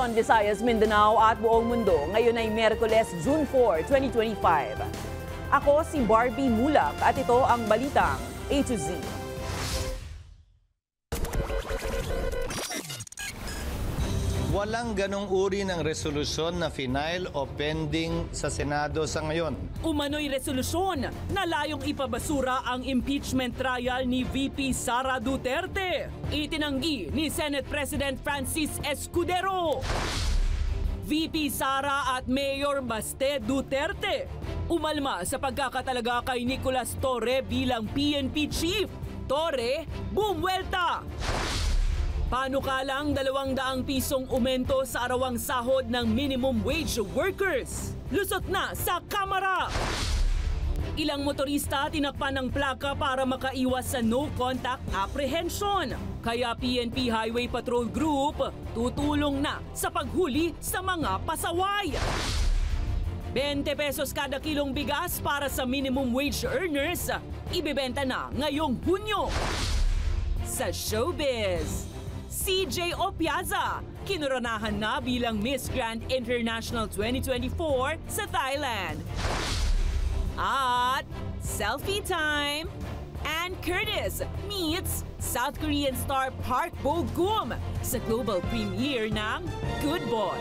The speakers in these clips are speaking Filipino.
Luzon, Visayas, Mindanao at buong mundo. Ngayon ay Miyerkules, June 4, 2025. Ako si Barbie Mulak at ito ang balitang A to Z. Walang ganong uri ng resolusyon na final o pending sa Senado sa ngayon. Umano'y resolusyon na layong ipabasura ang impeachment trial ni VP Sara Duterte. Itinanggi ni Senate President Francis Escudero. VP Sara at Mayor Baste Duterte umalma sa pagkakatalaga kay Nicolas Torre bilang PNP Chief. Torre, bumwelta! Panukalang 200 pisong umento sa arawang sahod ng minimum wage workers. Lusot na sa Kamara. Ilang motorista tinakpan ng plaka para makaiwas sa no-contact apprehension. Kaya PNP Highway Patrol Group tutulong na sa paghuli sa mga pasaway. 20 pesos kada kilong bigas para sa minimum wage earners, ibebenta na ngayong Hunyo. Sa showbiz, CJ Opiaza, kinoronahan na bilang Miss Grand International 2024 sa Thailand. At selfie time, Ann Curtis meets South Korean star Park Bo-gum sa global premiere ng Good Boy.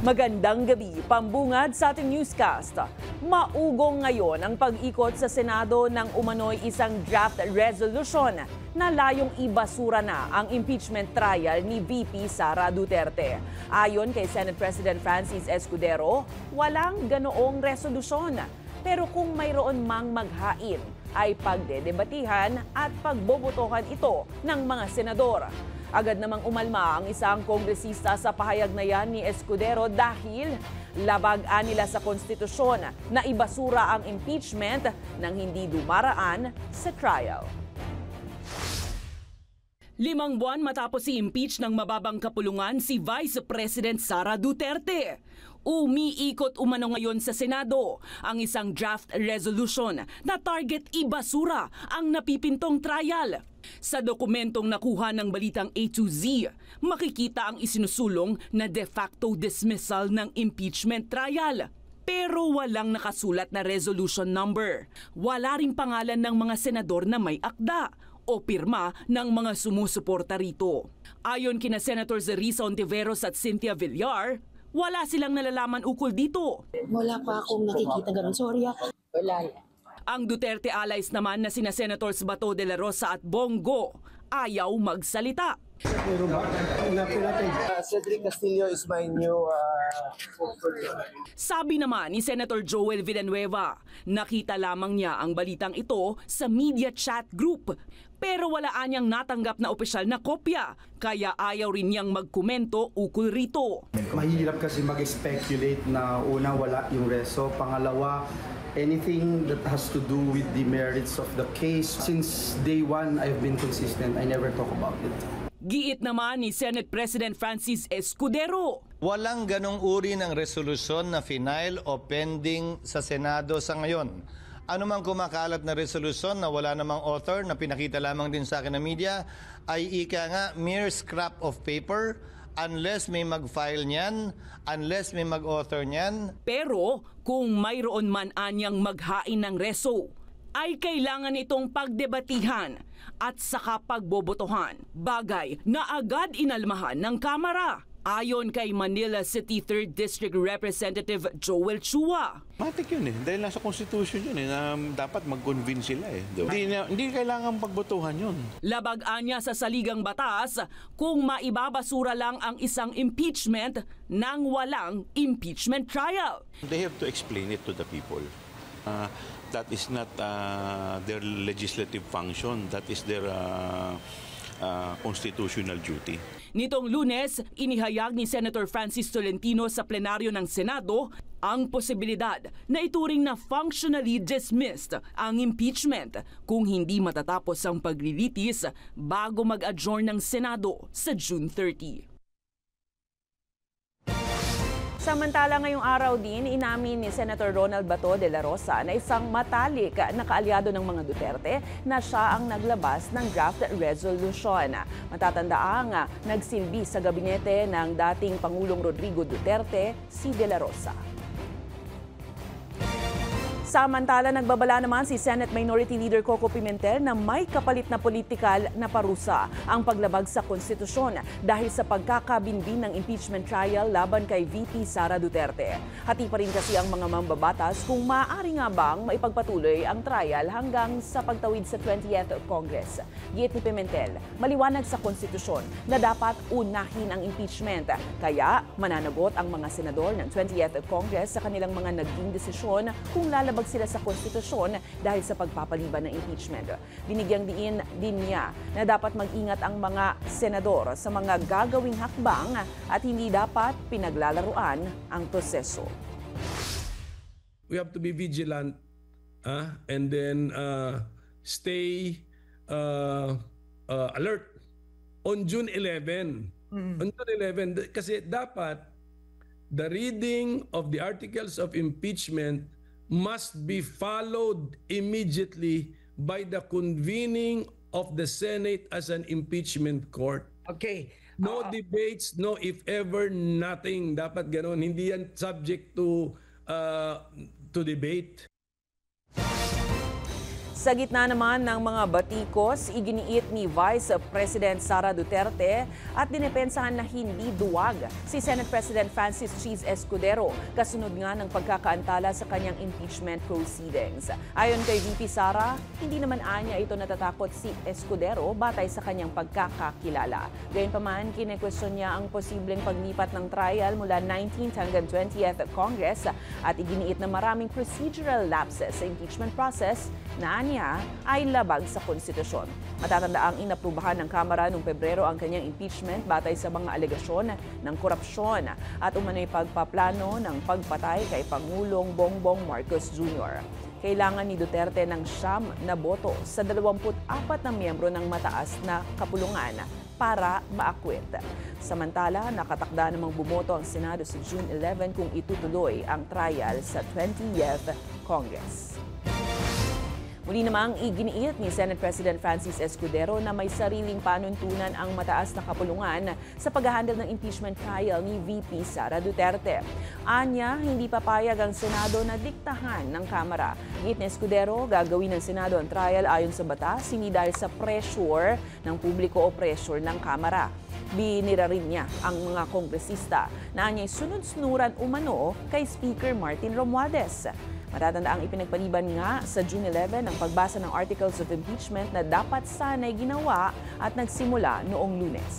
Magandang gabi, pambungad sa ating newscast. Maugong ngayon ang pag-ikot sa Senado ng umano'y isang draft resolution na layong ibasura na ang impeachment trial ni VP Sara Duterte. Ayon kay Senate President Francis Escudero, walang ganoong resolusyon. Pero kung mayroon mang maghain, ay pagdedebatihan at pagbobotohan ito ng mga senador. Agad namang umalma ang isang kongresista sa pahayag na yan ni Escudero dahil labag-an nila sa konstitusyon na ibasura ang impeachment nang hindi dumaraan sa trial. 5 buwan matapos i-impeach ng mababang kapulungan si Vice President Sara Duterte. Umiikot umano ngayon sa Senado ang isang draft resolution na target ibasura ang napipintong trial. Sa dokumentong nakuha ng balitang A to Z, makikita ang isinusulong na de facto dismissal ng impeachment trial. Pero walang nakasulat na resolution number. Wala ring pangalan ng mga senador na may akda o pirma ng mga sumusuporta rito. Ayon kina Senators Risa Ontiveros at Cynthia Villar, wala silang nalalaman ukol dito. Wala pa akong nakikita ganun. Sorry. Wala. Ang Duterte allies naman na sina Senators Bato de la Rosa at Bongo ayaw magsalita. Cedric Castillo is my new Sabi naman ni Senator Joel Villanueva, nakita lamang niya ang balitang ito sa media chat group. Pero wala anyang natanggap na opisyal na kopya, kaya ayaw rin niyang magkomento ukol rito. Mahirap kasi mag-speculate na una wala yung reso, pangalawa anything that has to do with the merits of the case. Since day one, I've been consistent. I never talk about it. Giit naman ni Senate President Francis Escudero. Walang ganong uri ng resolusyon na final o pending sa Senado sa ngayon. Ano mang kumakalat na resolusyon na wala namang author na pinakita lamang din sa akin ng media ay ika nga mere scrap of paper unless may mag-file niyan, unless may mag-author niyan. Pero kung mayroon man anyang maghain ng reso, ay kailangan itong pagdebatihan at saka pagbobotohan. Bagay na agad inalmahan ng Kamara. Ayon kay Manila City 3rd District Representative Joel Chua. Matik yun dahil nasa Constitution yun na dapat mag-convince sila Hindi kailangan pagbotohan yun. Labag-an niya sa saligang batas kung maibabasura lang ang isang impeachment nang walang impeachment trial. They have to explain it to the people. That is not their legislative function. That is their constitutional duty. Nitong Lunes, inihayag ni Senator Francis Tolentino sa plenaryo ng Senado ang posibilidad na ituring na functionally dismissed ang impeachment kung hindi matatapos ang paglilitis bago mag-adjourn ng Senado sa June 30. Samantala ngayong araw din, inamin ni Senator Ronald Bato de la Rosa na isang matalik na kaalyado ng mga Duterte na siya ang naglabas ng draft resolution. Matatandaang nagsilbi sa gabinete ng dating Pangulong Rodrigo Duterte si de la Rosa. Samantala, nagbabala naman si Senate Minority Leader Coco Pimentel na may kapalit na politikal na parusa ang paglabag sa konstitusyon dahil sa pagkakabinbin ng impeachment trial laban kay VP Sara Duterte. Hati pa rin kasi ang mga mambabatas kung maaari nga bang maipagpatuloy ang trial hanggang sa pagtawid sa 20th Congress. Giit ni Pimentel, maliwanag sa konstitusyon na dapat unahin ang impeachment. Kaya mananagot ang mga senador ng 20th Congress sa kanilang mga naging desisyon kung lalabag sila sa konstitusyon dahil sa pagpapaliban ng impeachment. Binigyang diin din niya na dapat mag-ingat ang mga senador sa mga gagawing hakbang at hindi dapat pinaglalaruan ang proseso. We have to be vigilant and then stay alert on June 11. On June 11 kasi dapat the reading of the articles of impeachment must be followed immediately by the convening of the Senate as an impeachment court. Okay. No debates, no if ever, nothing. Dapat ganoon. Hindi yan subject to debate. Sa gitna naman ng mga batikos, iginiit ni Vice President Sara Duterte at dinepensahan na hindi duwag si Senate President Francis Cheese Escudero kasunod nga ng pagkakaantala sa kanyang impeachment proceedings. Ayon kay VP Sara, hindi naman anya ito natatakot si Escudero batay sa kanyang pagkakakilala. Gayunpaman, kinekwestiyon niya ang posibleng paglipat ng trial mula 19th hanggang 20th Congress at iginiit na maraming procedural lapses sa impeachment process na niya ay labag sa konstitusyon. Matatandaang inaprubahan ng Kamara noong Pebrero ang kanyang impeachment batay sa mga alegasyon ng korupsyon at umano'y pagpaplano ng pagpatay kay Pangulong Bongbong Marcos Jr. Kailangan ni Duterte ng 9 na boto sa 24 na miyembro ng mataas na kapulungan para maakwit. Samantala, nakatakda namang bumoto ang Senado sa June 11 kung itutuloy ang trial sa 20th Congress. Muli namang iginiit ni Senate President Francis Escudero na may sariling panuntunan ang mataas na kapulungan sa paghahandle ng impeachment trial ni VP Sara Duterte. Anya, hindi papayag ang Senado na diktahan ng Kamara. Giit ni Escudero, gagawin ng Senado ang trial ayon sa batas, hindi dahil sa pressure ng publiko o pressure ng Kamara. Binira rin niya ang mga kongresista na anya'y sunod-sunuran umano kay Speaker Martin Romualdez. Matatandaang ipinagpaliban nga sa June 11 ang pagbasa ng articles of impeachment na dapat sana'y ginawa at nagsimula noong Lunes.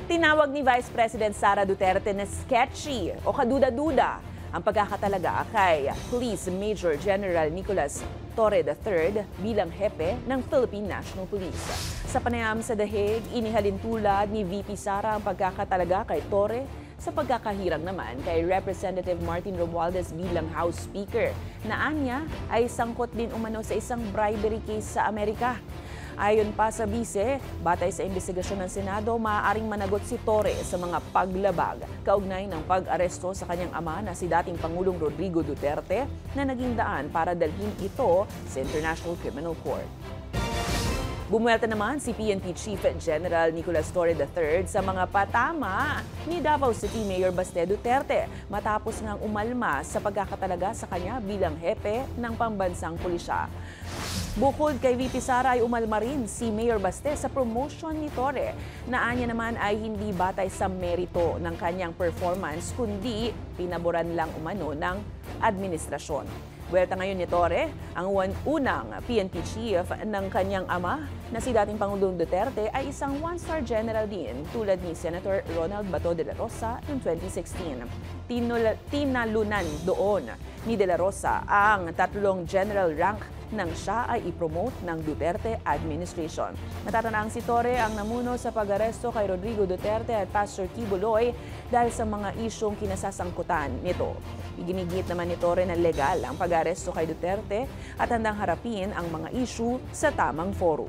Tinawag ni Vice President Sara Duterte na sketchy o kaduda-duda ang pagkakatalaga kay Police Major General Nicolas Torre III bilang hepe ng Philippine National Police. Sa panayam sa The Hague, inihalin tulad ni VP Sara ang pagkakatalaga kay Torre sa pagkakahirang naman kay Representative Martin Romualdez bilang House Speaker na anya ay sangkot din umano sa isang bribery case sa Amerika. Ayon pa sa bise, batay sa investigasyon ng Senado, maaaring managot si Torre sa mga paglabag kaugnay ng pag-aresto sa kanyang ama na si dating Pangulong Rodrigo Duterte na naging daan para dalhin ito sa International Criminal Court. Bumuelta naman si PNP Chief General Nicolas Torre III sa mga patama ni Davao City Mayor Baste Duterte matapos ngang umalma sa pagkakatalaga sa kanya bilang hepe ng pambansang pulisya. Bukod kay VP Sara ay umalma rin si Mayor Baste sa promotion ni Torre na anya naman ay hindi batay sa merito ng kanyang performance kundi pinaboran lang umano ng administrasyon. Buwelta ngayon ni Torre, ang unang PNP chief ng kanyang ama na si dating Pangulong Duterte ay isang one-star general din tulad ni Senator Ronald Bato de la Rosa noong 2016. Tinalunan doon ni de la Rosa ang 3 general rank nang siya ay ipromote ng Duterte administration. Natatanaang si Torre ang namuno sa pag-aresto kay Rodrigo Duterte at Pastor Kibuloy dahil sa mga isyong kinasasangkutan nito. Iginigit naman ni Torre na legal ang pag-aresto kay Duterte at handang harapin ang mga isyu sa tamang forum.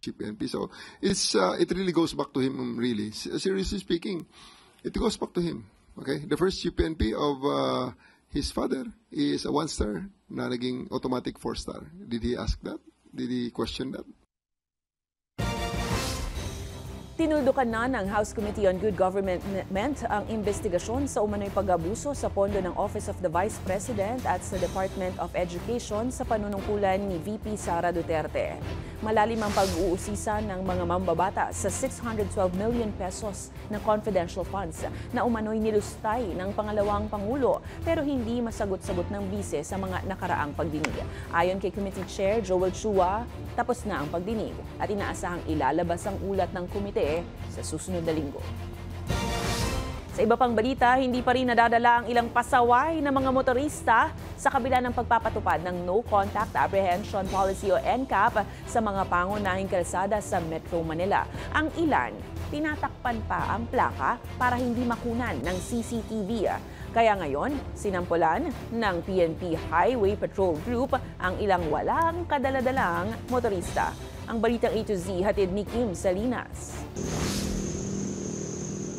Chief PNP. So it really goes back to him, really. Seriously speaking, it goes back to him. Okay? The first Chief PNP of his father is a 1-star na naging automatic 4-star. Did he ask that? Did he question that? Tinuldukan na ng House Committee on Good Government ang investigasyon sa umano'y pag-abuso sa pondo ng Office of the Vice President at sa Department of Education sa panunungkulan ni VP Sara Duterte. Malalim ang pag-uusisa ng mga mambabata sa 612 million pesos na confidential funds na umano'y nilustay ng pangalawang Pangulo pero hindi masagot-sagot ng bise sa mga nakaraang pagdinig. Ayon kay Committee Chair Joel Chua, tapos na ang pagdinig at inaasahang ilalabas ang ulat ng komite sa susunod na linggo. Sa iba pang balita, hindi pa rin nadadala ang ilang pasaway ng mga motorista sa kabila ng pagpapatupad ng No Contact Apprehension Policy o NCAP sa mga pangunahing kalsada sa Metro Manila. Ang ilan, tinatakpan pa ang plaka para hindi makunan ng CCTV. Kaya ngayon, sinampulan ng PNP Highway Patrol Group ang ilang walang kadaladalang motorista. Ang balitang A to Z hatid ni Kim Salinas.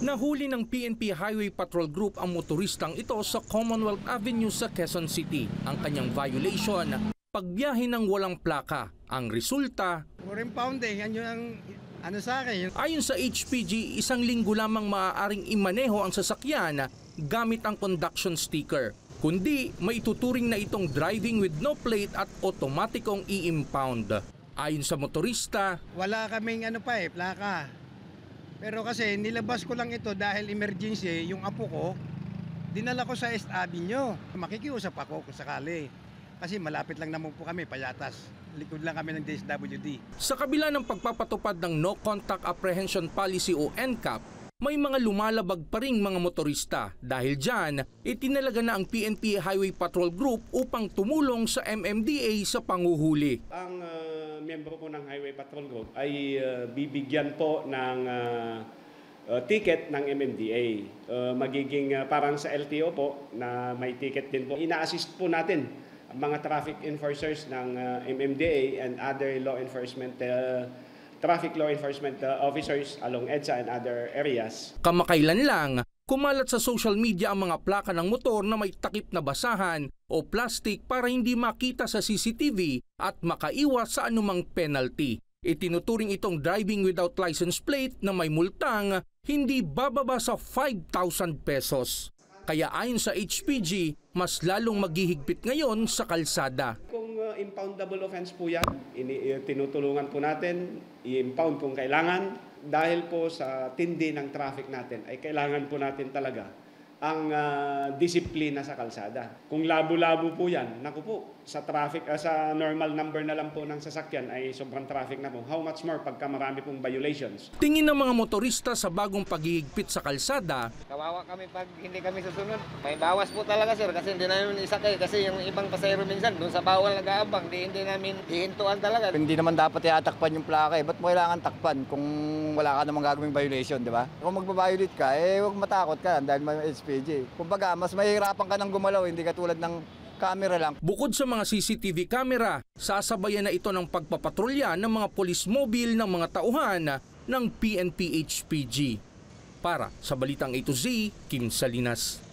Nahuli ng PNP Highway Patrol Group ang motoristang ito sa Commonwealth Avenue sa Quezon City. Ang kanyang violation, pagbiyahe ng walang plaka. Ang resulta, impounding, yan yung ano sa akin. Ayon sa HPG, 1 linggo lamang maaaring imaneho ang sasakyan gamit ang conduction sticker. Kundi maituturing na itong driving with no plate at otomatikong i-impound. Ayon sa motorista, wala kaming plaka. Pero kasi nilabas ko lang ito dahil emergency, yung apo ko, dinala ko sa East Avenue. Makikiusap ako kung sakali. Kasi malapit lang naman po kami, Payatas. Likod lang kami ng DSWD. Sa kabila ng pagpapatupad ng No Contact Apprehension Policy o NCAP, may mga lumalabag pa ring mga motorista. Dahil dyan, itinalaga na ang PNP Highway Patrol Group upang tumulong sa MMDA sa panguhuli. Ang miyembro po ng Highway Patrol Group ay bibigyan po ng ticket ng MMDA. Magiging parang sa LTO po na may ticket din po. Ina-assist po natin ang mga traffic enforcers ng MMDA and other law enforcement traffic law enforcement officers along EDSA and other areas. Kamakailan lang, kumalat sa social media ang mga plaka ng motor na may takip na basahan o plastic para hindi makita sa CCTV at makaiwas sa anumang penalty. Itinuturing itong driving without license plate na may multang hindi bababa sa 5,000 pesos. Kaya ayon sa HPG, mas lalong maghihigpit ngayon sa kalsada. Kung impoundable offense po yan, tinutulungan po natin, i-impound kung kailangan. Dahil po sa tindi ng traffic natin, ay kailangan po natin talaga ang disiplina sa kalsada. Kung labo-labo po yan, naku po, sa traffic, sa normal number na lang po ng sasakyan ay sobrang traffic na po. How much more pagka marami pong violations? Tingin ng mga motorista sa bagong paghihigpit sa kalsada. Kawawa kami pag hindi kami susunod. May bawas po talaga sir kasi hindi namin isakay kasi yung ibang pasahero minsan doon sa bawal nag-aabang, hindi namin hihintuan talaga. Hindi naman dapat iatakpan yung plaka ba't mo kailangan takpan kung wala ka namang gagawing violation, di ba? Kung magbabiolate ka, huwag matakot ka dahil may HPG. Kumbaga, mas mahihirapan ka ng gumalaw, hindi katulad ng camera lang. Bukod sa mga CCTV camera, sasabayan na ito ng pagpapatrolya ng mga police mobile ng mga tauhan ng PNP HPG. Para sa Balitang A to Z, Kim Salinas.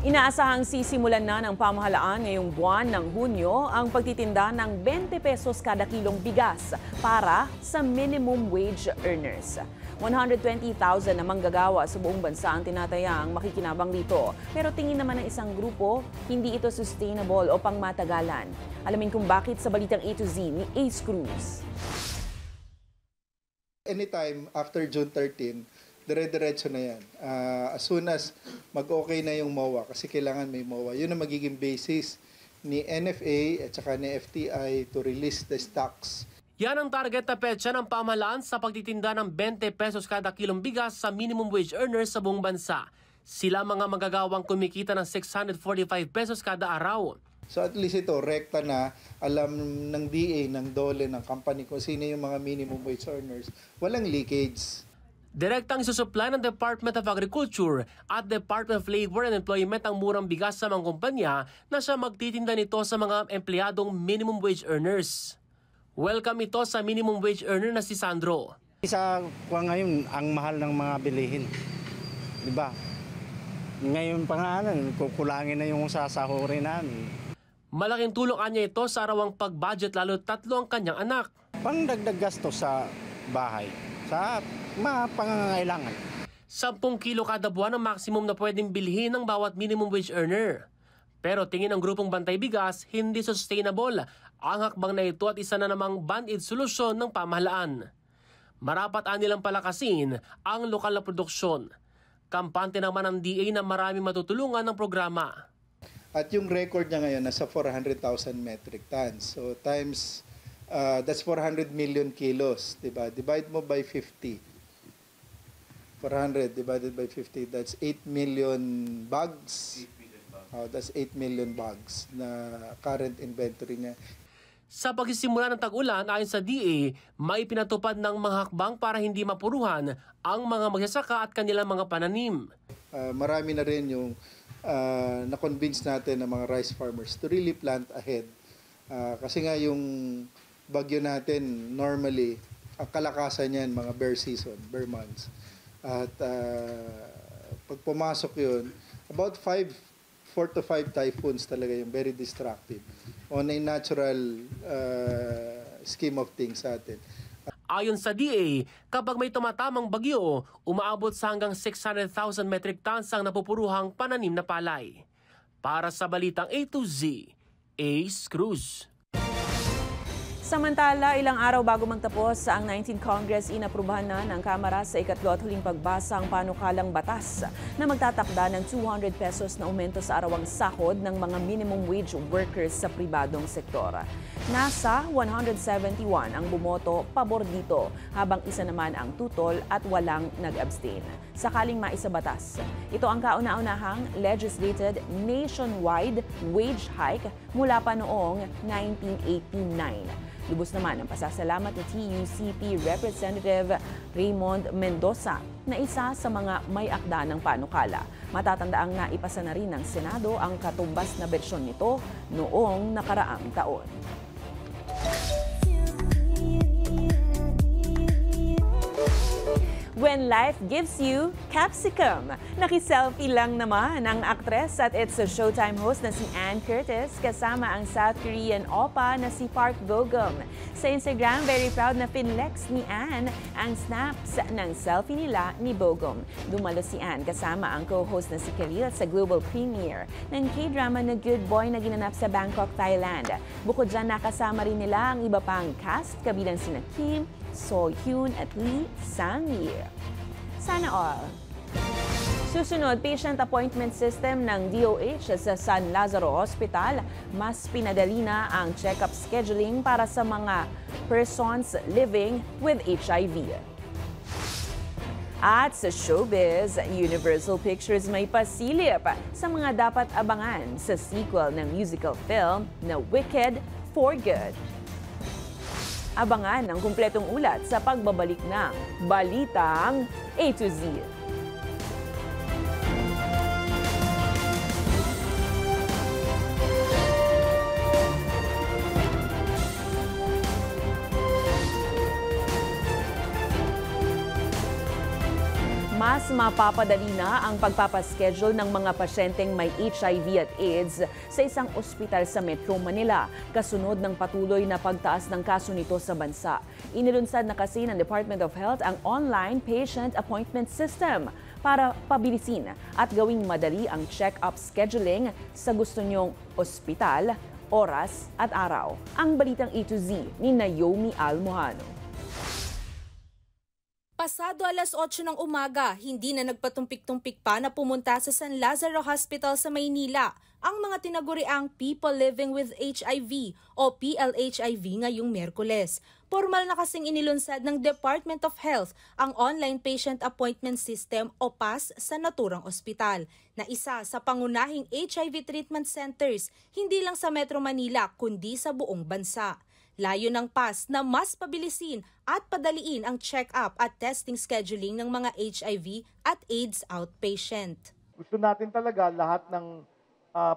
Inaasahang sisimulan na ng pamahalaan ngayong buwan ng Hunyo ang pagtitinda ng 20 pesos kada kilong bigas para sa minimum wage earners. 120,000 na manggagawa sa buong bansa ang tinatayang makikinabang dito. Pero tingin naman ng isang grupo, hindi ito sustainable o pangmatagalan. Alamin kung bakit sa Balitang A to Z ni Ace Cruz. Anytime after June 13, dire-diretso na yan. As soon as mag-okay na yung MOA, kasi kailangan may MOA, yun ang magiging basis ni NFA at saka ni FTI to release the stocks. Yan ang target na petsa ng pamahalaan sa pagtitinda ng 20 pesos kada kilong bigas sa minimum wage earners sa buong bansa. Sila mga magagawang kumikita ng 645 pesos kada araw. So at least ito, rekta na, alam ng DA, ng DOLE, ng company kung sino yung mga minimum wage earners. Walang leakage. Direktang isusupply ng Department of Agriculture at Department of Labor and Employment ang murang bigas sa mga kumpanya na siya magtitinda nito sa mga empleyadong minimum wage earners. Welcome ito sa minimum wage earner na si Sandro. Sa ngayon, ang mahal ng mga bilihin. Diba? Ngayon pa nga, kukulangin na yung sasahurin namin. Malaking tulong niya ito sa arawang pag-budget lalo 3 ang kanyang anak. Pangdagdag gasto sa bahay, sa mga pangangailangan. 10 kilo kada buwan ang maximum na pwedeng bilhin ng bawat minimum wage earner. Pero tingin ng grupong Bantay Bigas, hindi sustainable ang hakbang na ito at isa na namang band-aid solusyon ng pamahalaan. Marapat nilang palakasin ang lokal na produksyon. Kampante naman ng DA na marami matutulungan ng programa. At yung record niya ngayon nasa 400,000 metric tons. So times, that's 400 million kilos. Diba? Divide mo by 50. 400 divided by 50, that's 8 million bags. That's 8 million bags na current inventory niya. Sa pagsisimula ng tag-ulan, ayon sa DA, may pinatupad ng mga hakbang para hindi mapuruhan ang mga magsasaka at kanilang mga pananim. Marami na rin yung na-convince natin ng mga rice farmers to really plant ahead. Kasi nga yung bagyo natin, normally, ang kalakasan niyan, mga bare season, bare months. At pag pumasok yun, about 4 to 5 typhoons talaga yung very destructive on a natural scheme of things sa atin. Ayon sa DA, kapag may tumatamang bagyo, umaabot sa hanggang 600,000 metric tons ang napupuruhang pananim na palay. Para sa Balitang A to Z, Ace Cruz. Samantala, ilang araw bago magtapos ang 19th Congress, inaprubahan na ng Kamara sa ikatlo at huling pagbasa ang panukalang batas na magtatakda ng 200 pesos na aumento sa arawang sahod ng mga minimum wage workers sa pribadong sektor. Nasa 171 ang bumoto pabor dito, habang isa naman ang tutol at walang nag-abstain. Sakaling maisabatas, ito ang kauna-unahang legislated nationwide wage hike mula pa noong 1989. Lubos naman ang pasasalamat ni TUCP Representative Raymond Mendoza na isa sa mga may akda ng panukala. Matatandaang naipasa na rin ng Senado ang katumbas na bersyon nito noong nakaraang taon. When life gives you capsicum. Nakiselfie lang naman ang aktres at It's a Showtime host na si Ann Curtis kasama ang South Korean oppa na si Park Bo-gum. Sa Instagram, very proud na finlex ni Ann ang snaps ng selfie nila ni Bo-gum. Dumalo si Ann kasama ang co-host na si Khalil sa global premiere ng K-drama na Good Boy na ginanap sa Bangkok, Thailand. Bukod dyan, nakasama rin nila ang iba pang cast kabilang sina Kim, So Hyun at Lee Sang-yi. Sana all. Susunod, patient appointment system ng DOH sa San Lazaro Hospital. Mas pinadali na ang check-up scheduling para sa mga persons living with HIV. At sa showbiz, Universal Pictures may pasilip sa mga dapat abangan sa sequel ng musical film na Wicked for Good. Abangan ang kumpletong ulat sa pagbabalik ng Balitang A to Z. Mas mapapadali na ang pagpapaschedule ng mga pasyenteng may HIV at AIDS sa isang ospital sa Metro Manila, kasunod ng patuloy na pagtaas ng kaso nito sa bansa. Inilunsad na kasi ng Department of Health ang online patient appointment system para pabilisin at gawing madali ang check-up scheduling sa gusto nyong ospital, oras at araw. Ang Balitang A to Z ni Naomi Almohano. Pasado alas 8 ng umaga, hindi na nagpatumpik-tumpik pa na pumunta sa San Lazaro Hospital sa Maynila ang mga tinaguriang People Living with HIV o PLHIV ngayong Miyerkules. Formal na kasing inilunsad ng Department of Health ang Online Patient Appointment System o PAS sa naturang ospital, na isa sa pangunahing HIV treatment centers hindi lang sa Metro Manila kundi sa buong bansa. Layo ng PAS na mas pabilisin at padaliin ang check-up at testing scheduling ng mga HIV at AIDS outpatient. Gusto natin talaga lahat ng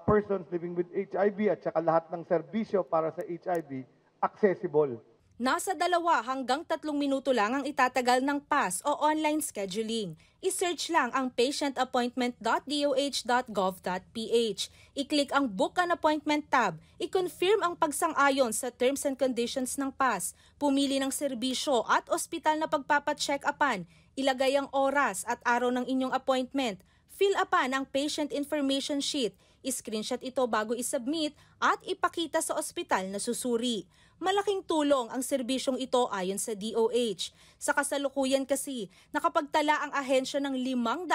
persons living with HIV at saka lahat ng serbisyo para sa HIV accessible. Nasa 2 hanggang 3 minuto lang ang itatagal ng PAS o online scheduling. I-search lang ang patientappointment.doh.gov.ph. I-click ang Book an Appointment tab. I-confirm ang pagsang-ayon sa terms and conditions ng PAS. Pumili ng serbisyo at ospital na pagpapacheck-upan. Ilagay ang oras at araw ng inyong appointment. Fill upan ang patient information sheet. I-screenshot ito bago isubmit at ipakita sa ospital na susuri. Malaking tulong ang serbisyong ito ayon sa DOH. Sa kasalukuyan kasi, nakapagtala ang ahensya ng 500%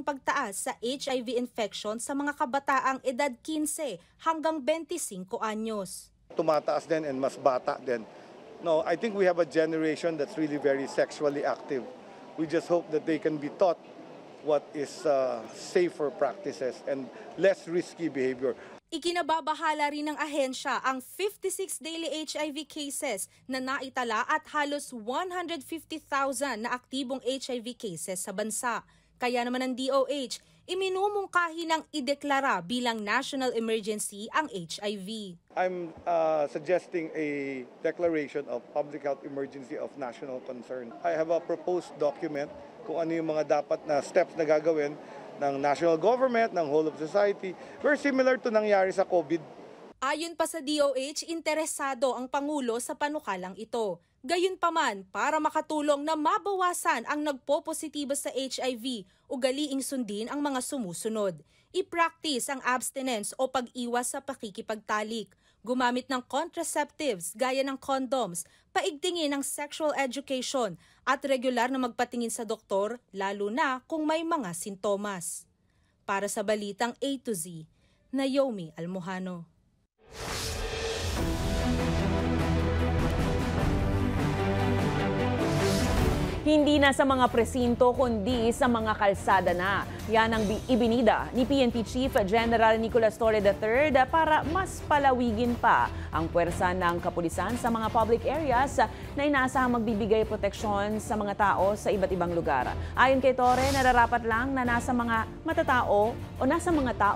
pagtaas sa HIV infection sa mga kabataang edad 15 hanggang 25 anyos. Tumataas din and mas bata din. No, I think we have a generation that's really very sexually active. We just hope that they can be taught what is safer practices and less risky behavior. Ikinababahala rin ng ahensya ang 56 daily HIV cases na naitala at halos 150,000 na aktibong HIV cases sa bansa. Kaya naman ang DOH, iminumungkahi ng ideklara bilang national emergency ang HIV. I'm suggesting a declaration of public health emergency of national concern. I have a proposed document kung ano yung mga dapat na steps na gagawin ng national government, ng whole of society, very similar to nangyari sa COVID. Ayon pa sa DOH, interesado ang Pangulo sa panukalang ito. Gayunpaman, para makatulong na mabawasan ang nagpo-positibo sa HIV, ugaliing sundin ang mga sumusunod. I-practice ang abstinence o pag-iwas sa pakikipagtalik. Gumamit ng contraceptives gaya ng condoms, paigtingin ang sexual education at regular na magpatingin sa doktor lalo na kung may mga sintomas. Para sa Balitang A to Z, Naomi Almojano. Hindi na sa mga presinto kundi sa mga kalsada na. Yan ang ibinida ni PNP Chief General Nicolas Torre III para mas palawigin pa ang puwersa ng kapulisan sa mga public areas na inaasahang magbibigay proteksyon sa mga tao sa iba't ibang lugar. Ayon kay Torre, nararapat lang na nasa mga tao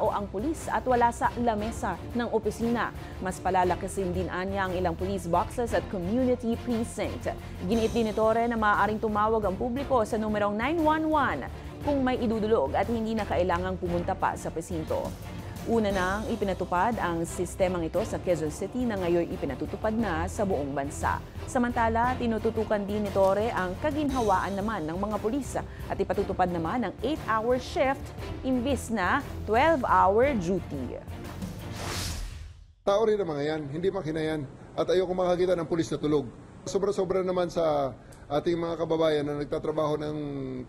ang pulis at wala sa lamesa ng opisina. Mas palalakasin din anya ang ilang police boxes at community precinct. Giniit din ni Torre na maaaring tumawag ang publiko sa numerong 911 kung may idudulog at hindi na kailangang pumunta pa sa presinto. Una nang ipinatupad ang sistemang ito sa Quezon City na ngayon ipinatutupad na sa buong bansa. Samantala, tinututukan din ni Torre ang kaginhawaan naman ng mga pulis at ipatutupad naman ang 8-hour shift imbis na 12-hour duty. Tao rin ang mga yan, hindi makina yan. At ayoko makakita ng pulis na tulog. Sobra-sobra naman sa ating mga kababayan na nagtatrabaho ng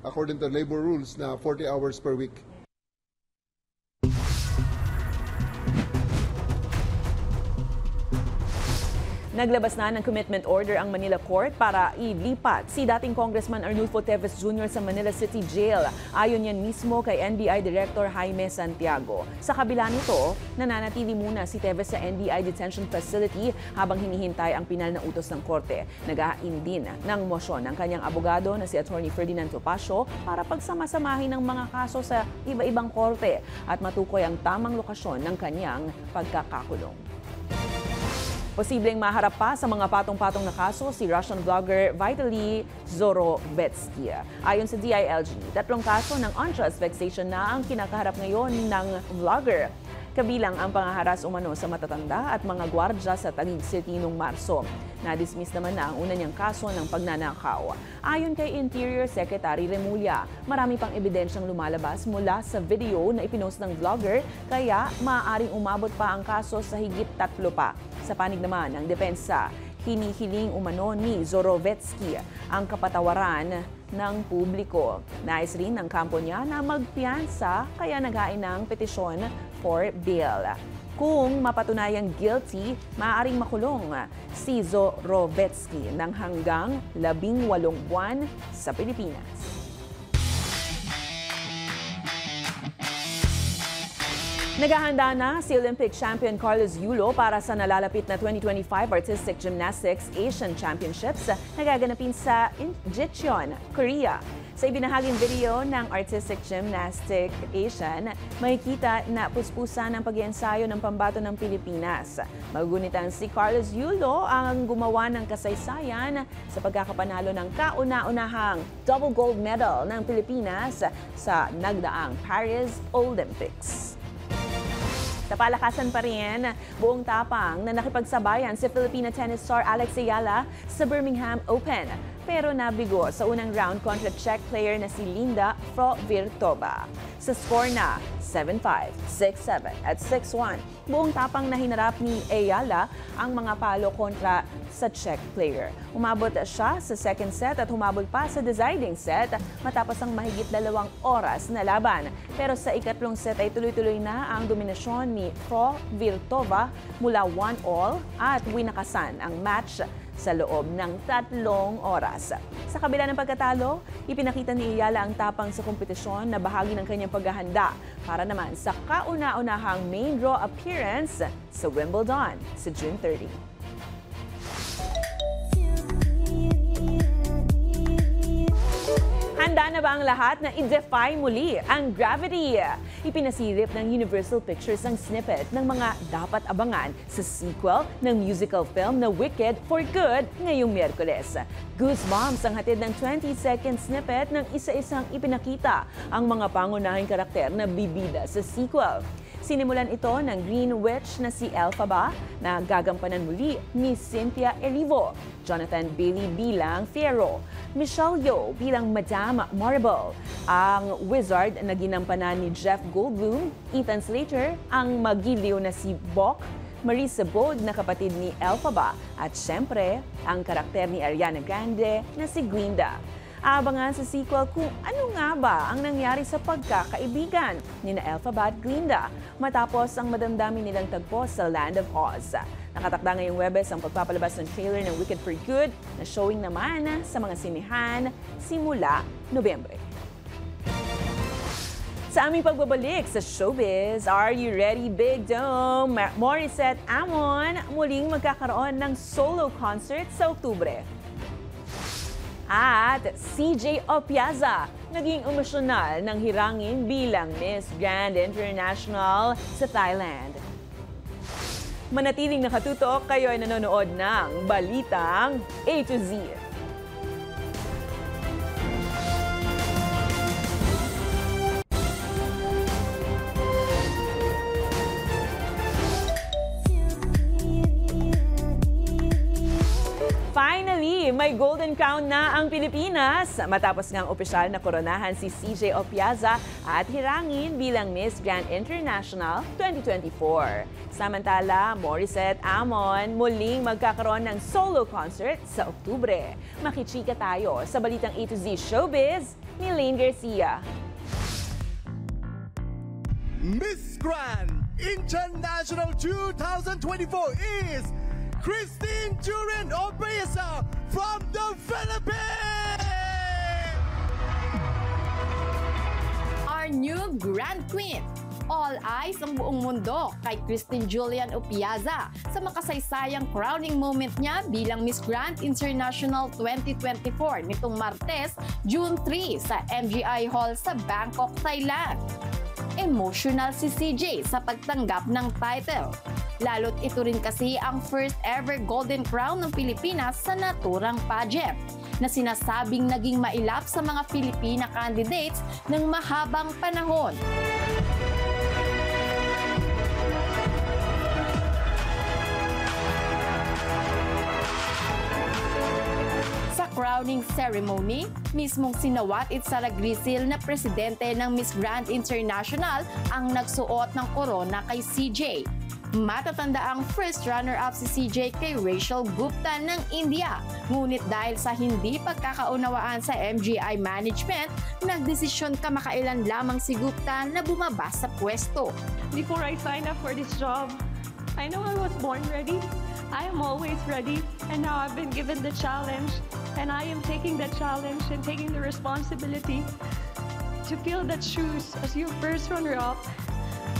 according to labor rules na 40 hours per week. Naglabas na ng commitment order ang Manila Court para ilipat si dating Congressman Arnulfo Teves Jr. sa Manila City Jail. Ayon yan mismo kay NBI Director Jaime Santiago. Sa kabila nito, nananatili muna si Teves sa NBI Detention Facility habang hinihintay ang pinal na utos ng korte. Nag-ain din ng mosyon ng kanyang abogado na si Attorney Ferdinand Topacio para pagsama-samahin ng mga kaso sa iba-ibang korte at matukoy ang tamang lokasyon ng kanyang pagkakakulong. Posibleng maharap pa sa mga patong-patong na kaso si Russian vlogger Vitaly Zorovetsky. Ayon sa DILG, 3 kaso ng unjust vexation na ang kinakaharap ngayon ng vlogger. Kabilang ang pangaharas umano sa matatanda at mga gwardya sa Taguig City noong Marso. Na-dismiss naman na ang una niyang kaso ng pagnanakaw. Ayon kay Interior Secretary Remulla, marami pang ebidensyang lumalabas mula sa video na ipinost ng vlogger, kaya maaaring umabot pa ang kaso sa higit 3 pa. Sa panig naman ng depensa, hinihiling umano ni Zorovetsky ang kapatawaran ng publiko. Nais rin ng kampo niya na magpiyansa kaya naghain ng petisyon for bail. Kung mapatunayang guilty, maaaring makulong si Zorovetsky ng hanggang 18 buwan sa Pilipinas. Naghahanda na si Olympic champion Carlos Yulo para sa nalalapit na 2025 Artistic Gymnastics Asian Championships na gaganapin sa Incheon, Korea. Sa ibinahaging video ng Artistic Gymnastics Asian, makikita na puspusan ang pag-iensayo ng pambato ng Pilipinas. Magugunitan si Carlos Yulo ang gumawa ng kasaysayan sa pagkakapanalo ng kauna-unahang double gold medal ng Pilipinas sa nagdaang Paris Olympics. Sa palakasan pa rin, buong tapang na nakipagsabayan si Filipina tennis star Alex Ayala sa Birmingham Open. Pero nabigo sa unang round kontra Czech player na si Linda Fruhvirtova. Sa score na 7-5, 6-7 at 6-1, buong tapang na hinarap ni Ayala ang mga palo kontra sa Czech player. Umabot siya sa second set at humabol pa sa deciding set matapos ang mahigit 2 oras na laban. Pero sa ikatlong set ay tuloy-tuloy na ang dominasyon ni Fruhvirtova mula 1-all at winakasan ang match sa loob ng 3 oras. Sa kabila ng pagkatalo, ipinakita ni Ayala ang tapang sa kompetisyon na bahagi ng kanyang paghahanda para naman sa kauna-unahang main draw appearance sa Wimbledon sa June 30. Handa na ba ang lahat na i-defy muli ang gravity? Ipinasilip ng Universal Pictures ang snippet ng mga dapat abangan sa sequel ng musical film na Wicked for Good ngayong Miyerkules. Goosebumps ang hatid ng 20-second snippet ng isa-isang ipinakita ang mga pangunahing karakter na bibida sa sequel. Sinimulan ito ng Green Witch na si Elphaba na gagampanan muli ni Cynthia Erivo, Jonathan Bailey bilang Fiyero, Michelle Yeoh bilang Madame Marble, ang Wizard na ginampanan ni Jeff Goldblum, Ethan Slater ang magiliw na si Bok, Marisa Bode na kapatid ni Elphaba at syempre ang karakter ni Ariana Grande na si Glinda. Abangan sa sequel kung ano nga ba ang nangyari sa pagkakaibigan ni Elphaba at Glinda matapos ang madamdamin nilang tagpo sa Land of Oz. Nakatakda ngayong Webes ang pagpapalabas ng trailer ng Wicked for Good na showing naman sa mga sinihan simula Nobyembre. Sa aming pagbabalik sa showbiz, are you ready, Big Dome? Morissette Amon muling magkakaroon ng solo concert sa Oktubre. At CJ Opiaza, naging emosyonal ng hirangin bilang Miss Grand International sa Thailand. Manatiling nakatutok, kayo ay nanonood ng Balitang A to Z. Finally, may Golden Crown na ang Pilipinas matapos ngang opisyal na koronahan si CJ Opiaza at hirangin bilang Miss Grand International 2024. Samantala, Morissette Amon muling magkakaroon ng solo concert sa Oktubre. Makichika tayo sa Balitang A to Z Showbiz ni Lane Garcia. Miss Grand International 2024 is Christine Juren Opiaza from the Philippines! Our new Grand Queen. All eyes ang buong mundo kay Christine Julian Opiaza sa makasaysayang crowning moment niya bilang Miss Grand International 2024 nitong Martes, June 3 sa MGI Hall sa Bangkok, Thailand. Emotional si CJ sa pagtanggap ng title. Lalo't ito rin kasi ang first ever Golden Crown ng Pilipinas sa naturang pageant na sinasabing naging mailap sa mga Filipina candidates ng mahabang panahon. Sa crowning ceremony, mismong sinawat Itzara Grisil na presidente ng Miss Grand International ang nagsuot ng korona kay CJ. Matatanda ang first runner-up si CJ kay Rachel Gupta ng India. Ngunit dahil sa hindi pagkakaunawaan sa MGI management, nagdesisyon kamakailan lamang si Gupta na bumaba sa pwesto. Before I signed up for this job, I know I was born ready. I am always ready, and now I've been given the challenge, and I am taking that challenge and taking the responsibility to fill that shoes as your first runner-up.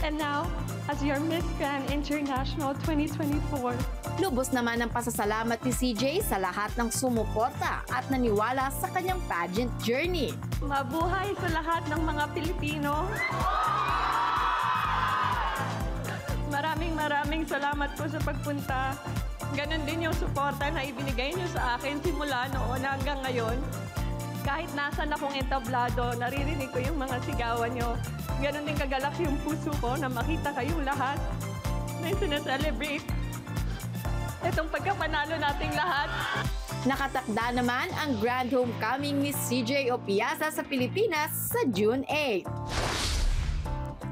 And now, as your Miss Grand International 2024. Lubos naman ang pasasalamat ni CJ sa lahat ng sumuporta at naniwala sa kanyang pageant journey. Mabuhay sa lahat ng mga Pilipino. Maraming salamat po sa pagpunta. Ganon din yung suporta na ibinigay niyo sa akin simula noon hanggang ngayon. Kahit nasan akong entablado, naririnig ko yung mga sigawan niyo. Ganon din kagalak yung puso ko na makita kayong lahat na sineselebrate itong pagkapanalo nating lahat. Nakatakda naman ang grand homecoming ni CJ Opiaza sa Pilipinas sa June 8.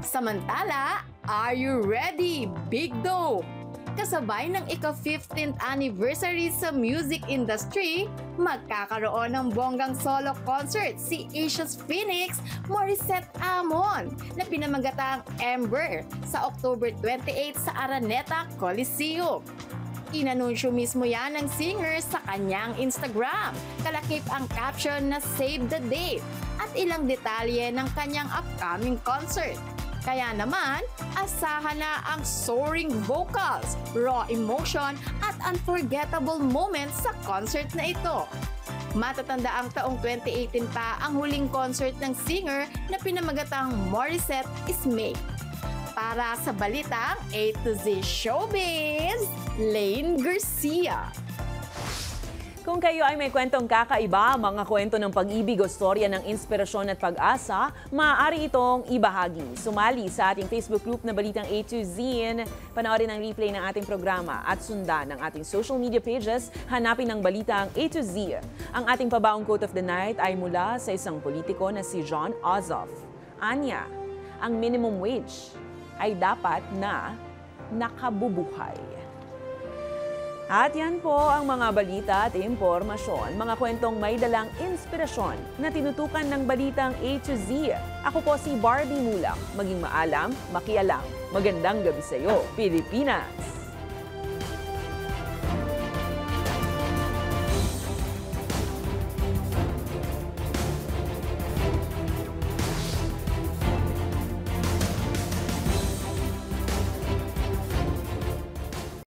Samantala, are you ready, Big Dome? Kasabay ng ika-15th anniversary sa music industry, magkakaroon ng bonggang solo concert si Asia's Phoenix, Morissette Amon, na pinamagatang Ember sa October 28 sa Araneta Coliseum. Inanunsyo mismo yan ng singer sa kanyang Instagram. Kalakip ang caption na Save the Date at ilang detalye ng kanyang upcoming concert. Kaya naman, asahan na ang soaring vocals, raw emotion at unforgettable moments sa concert na ito. Matatanda ang taong 2018 pa ang huling concert ng singer na pinamagatang Morissette is May. Para sa balitang A to Z Showbiz, Lane Garcia. Kung kayo ay may kwentong kakaiba, mga kwento ng pag-ibig o storya ng inspirasyon at pag-asa, maaari itong ibahagi. Sumali sa ating Facebook group na Balitang A to Z, panoorin ang replay ng ating programa at sundan ang ating social media pages, hanapin ang Balitang A to Z. Ang ating pabaong quote of the night ay mula sa isang politiko na si John Ossoff. Anya, ang minimum wage ay dapat na nakabubuhay. At yan po ang mga balita at impormasyon, mga kwentong may dalang inspirasyon na tinutukan ng Balitang A to Z. Ako po si Barbie Mulang. Maging maalam, makialam. Magandang gabi sa iyo, Pilipinas!